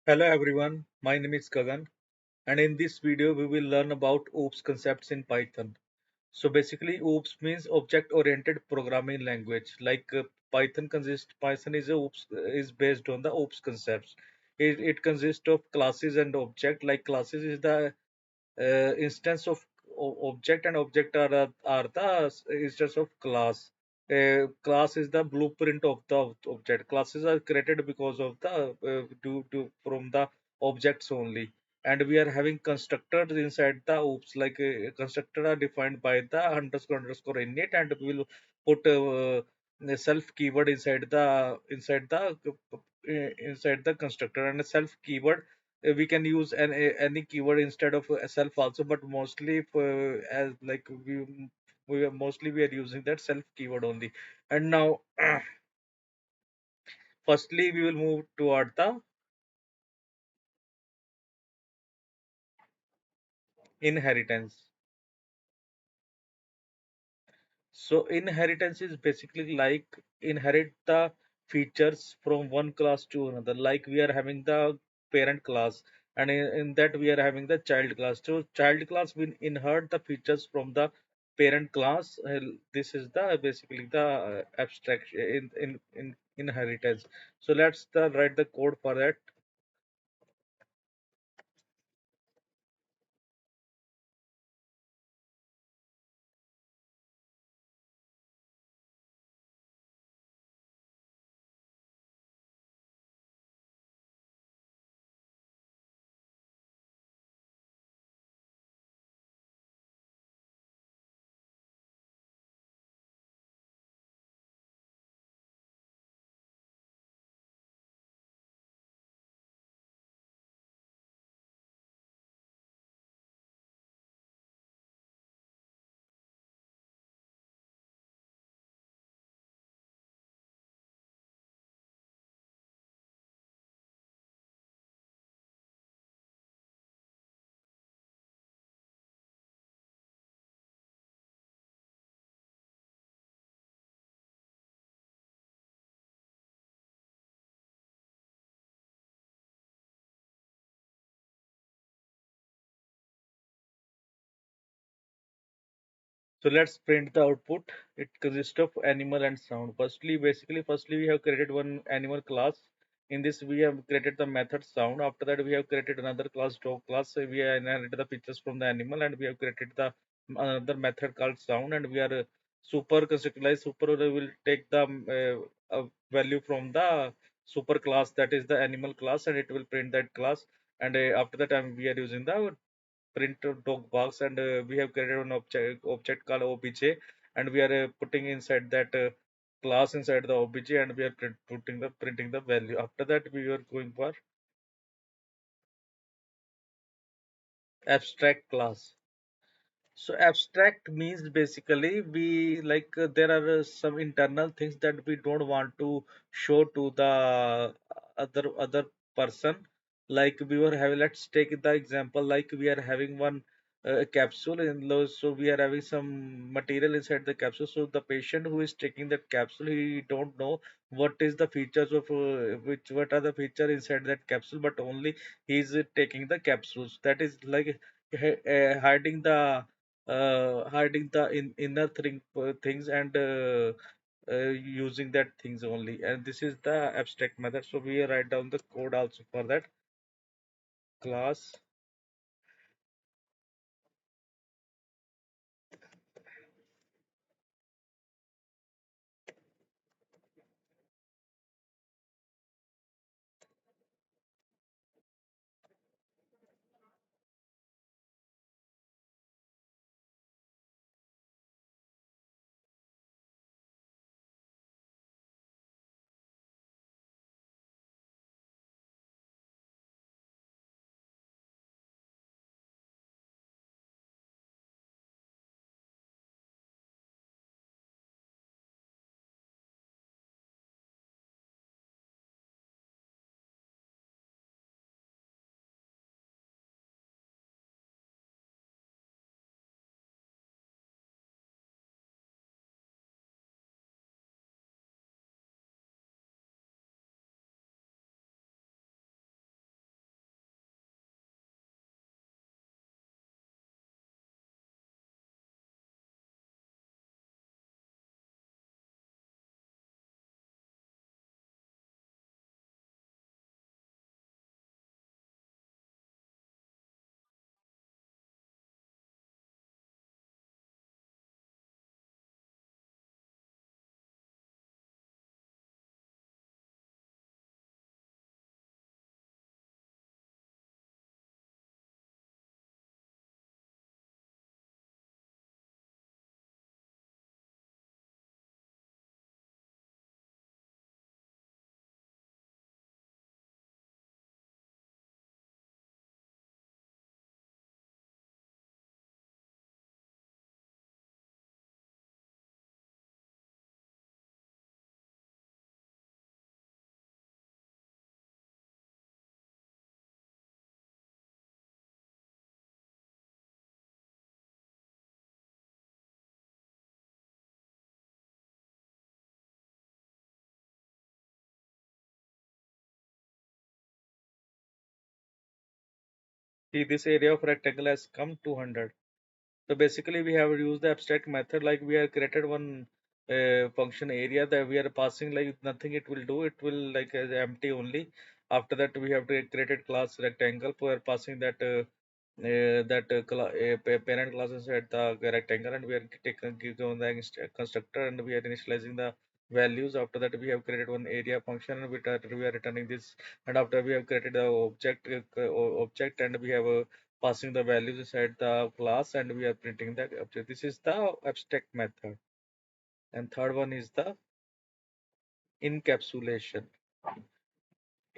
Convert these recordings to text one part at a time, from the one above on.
Hello everyone, my name is Gagan, and in this video we will learn about OOPS concepts in Python. So basically OOPS means object oriented programming language. Python is a OOPS is based on the OOPS concepts. It consists of classes and object. Like classes is the instance of object, and object are the instance of class. Class is the blueprint of the object. Classes are created because of the from the objects only, and we are having constructors inside the OOPS. Constructor are defined by the underscore init, and we will put a self keyword inside the constructor, and a self keyword we can use any keyword instead of self also, but mostly for as like we are using that self keyword only. And now firstly we will move toward the inheritance. So inheritance is basically like inherit the features from one class to another. Like we are having the parent class, and in that we are having the child class. So child class will inherit the features from the parent class. This is the basically the abstraction in inheritance. So let's write the code for that. So let's print the output. It consists of animal and sound. Firstly, we have created one animal class. In this, we have created the method sound. After that, we have created another class, dog class. So we have inherited the features from the animal, and we have created the another method called sound. And we are super constructorize. Super will take the value from the super class, that is the animal class, and it will print that class. And after that, we are using the print dog box, and we have created an object called obj, and we are putting inside that class inside the obj, and we are printing the value. After that we are going for abstract class. So abstract means basically we there are some internal things that we don't want to show to the other person. Like we were having, let's take the example, like we are having one capsule in those, so we are having some material inside the capsule. So the patient who is taking that capsule, he don't know what is the features of what are the feature inside that capsule, but only he is taking the capsules. That is like hiding the inner things, and using that things only, and this is the abstract method. So we write down the code also for that class. See, this area of rectangle has come 200. So basically, we have used the abstract method, like we have created one function area that we are passing, like nothing it will do, it will like as empty only. After that, we have to created class rectangle for passing that parent class inside the rectangle, and we are taking given the constructor, and we are initializing the values. After that, we have created one area function, and we are returning this. And after we have created the object, and we have passing the values inside the class, and we are printing the object. This is the abstract method. And third one is the encapsulation.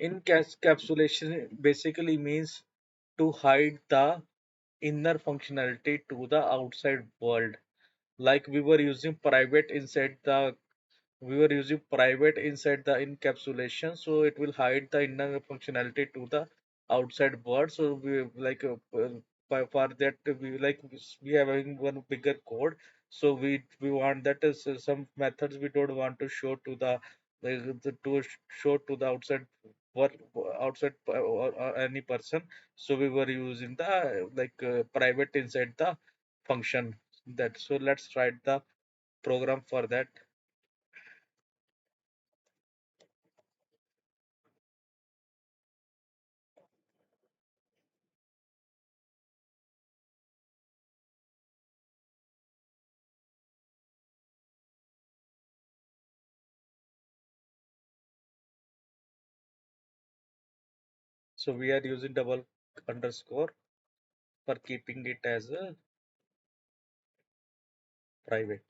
Encapsulation basically means to hide the inner functionality to the outside world. Like we were using private inside the encapsulation, so it will hide the inner functionality to the outside world. So we like for that we have having one bigger code, so we want that is some methods we don't want to show to show to the outside world, outside or any person. So we were using the private inside the function. That, so let's write the program for that. So we are using double underscore for keeping it as a private.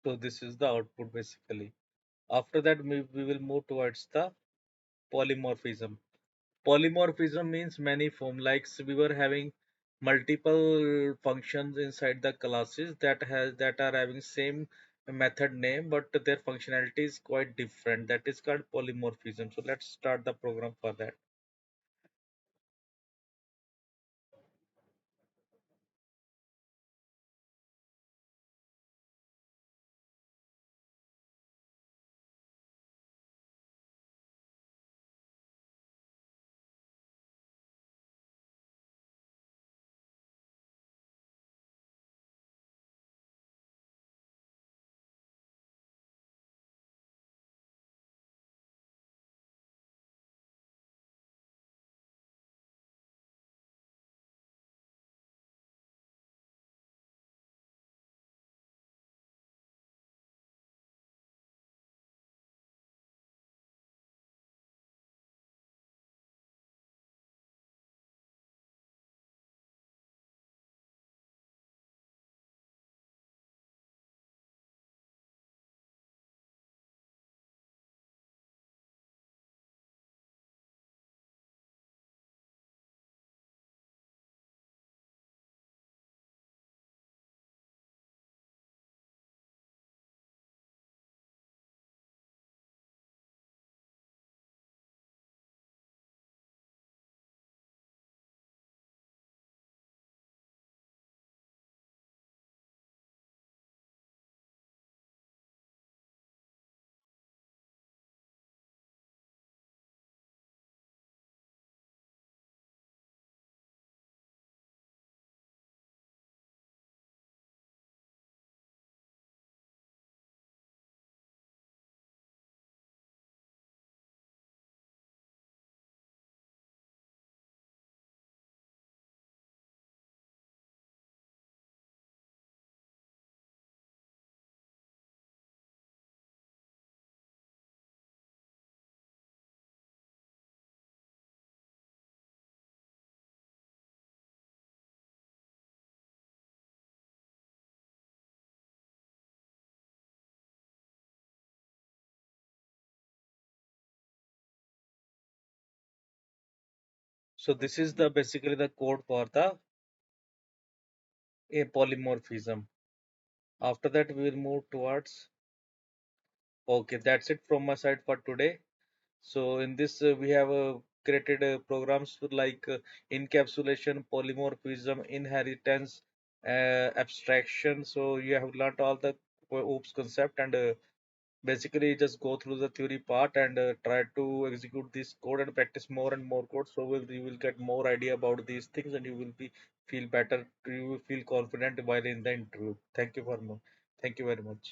So this is the output basically. After that, we will move towards the polymorphism. Polymorphism means many form. Like we were having multiple functions inside the classes that are having same method name, but their functionality is quite different. That is called polymorphism. So let's start the program for that. So this is the basically the code for the a polymorphism. After that, we will move towards. Okay, that's it from my side for today. So in this, we have created programs like encapsulation, polymorphism, inheritance, abstraction. So you have learned all the OOPS concept and basically just go through the theory part and try to execute this code and practice more and more code. So you will get more idea about these things and you will be feel better. You will feel confident while in the interview. Thank you for more. Thank you very much.